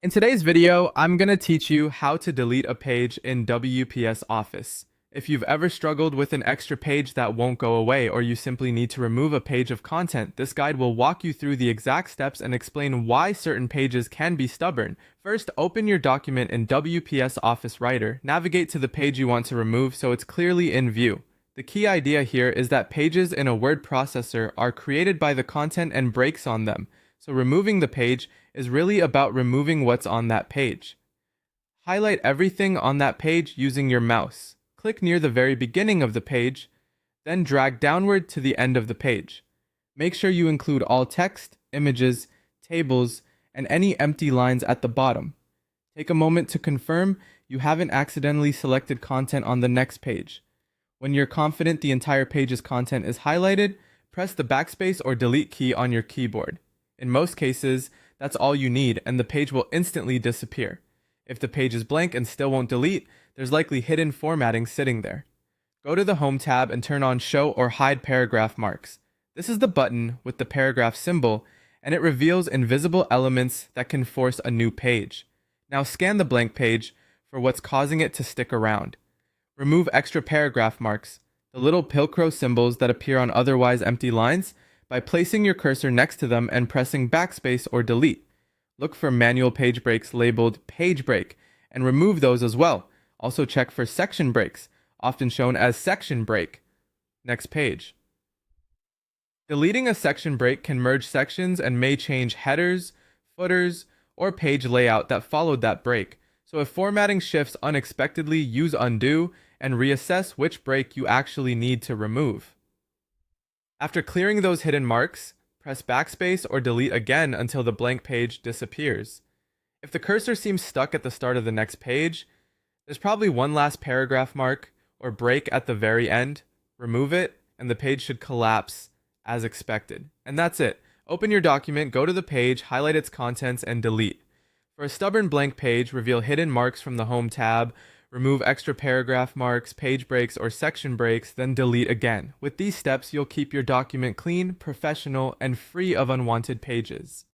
In today's video, I'm going to teach you how to delete a page in WPS Office. If you've ever struggled with an extra page that won't go away, or you simply need to remove a page of content, this guide will walk you through the exact steps and explain why certain pages can be stubborn. First, open your document in WPS Office Writer, navigate to the page you want to remove so it's clearly in view. The key idea here is that pages in a word processor are created by the content and breaks on them, so removing the page is really about removing what's on that page. Highlight everything on that page using your mouse. Click near the very beginning of the page, then drag downward to the end of the page. Make sure you include all text, images, tables, and any empty lines at the bottom. Take a moment to confirm you haven't accidentally selected content on the next page. When you're confident the entire page's content is highlighted, press the backspace or delete key on your keyboard. In most cases, that's all you need, and the page will instantly disappear. If the page is blank and still won't delete, there's likely hidden formatting sitting there. Go to the Home tab and turn on Show or Hide Paragraph Marks. This is the button with the paragraph symbol, and it reveals invisible elements that can force a new page. Now scan the blank page for what's causing it to stick around. Remove extra paragraph marks, the little Pilcrow symbols that appear on otherwise empty lines, by placing your cursor next to them and pressing backspace or delete. Look for manual page breaks labeled page break and remove those as well. Also check for section breaks, often shown as section break. Next page. Deleting a section break can merge sections and may change headers, footers, or page layout that followed that break. So if formatting shifts unexpectedly, use undo and reassess which break you actually need to remove. After clearing those hidden marks, press backspace or delete again until the blank page disappears. If the cursor seems stuck at the start of the next page, there's probably one last paragraph mark or break at the very end. Remove it, and the page should collapse as expected. And that's it. Open your document, go to the page, highlight its contents, and delete. For a stubborn blank page, reveal hidden marks from the Home tab, remove extra paragraph marks, page breaks, or section breaks, then delete again. With these steps, you'll keep your document clean, professional, and free of unwanted pages.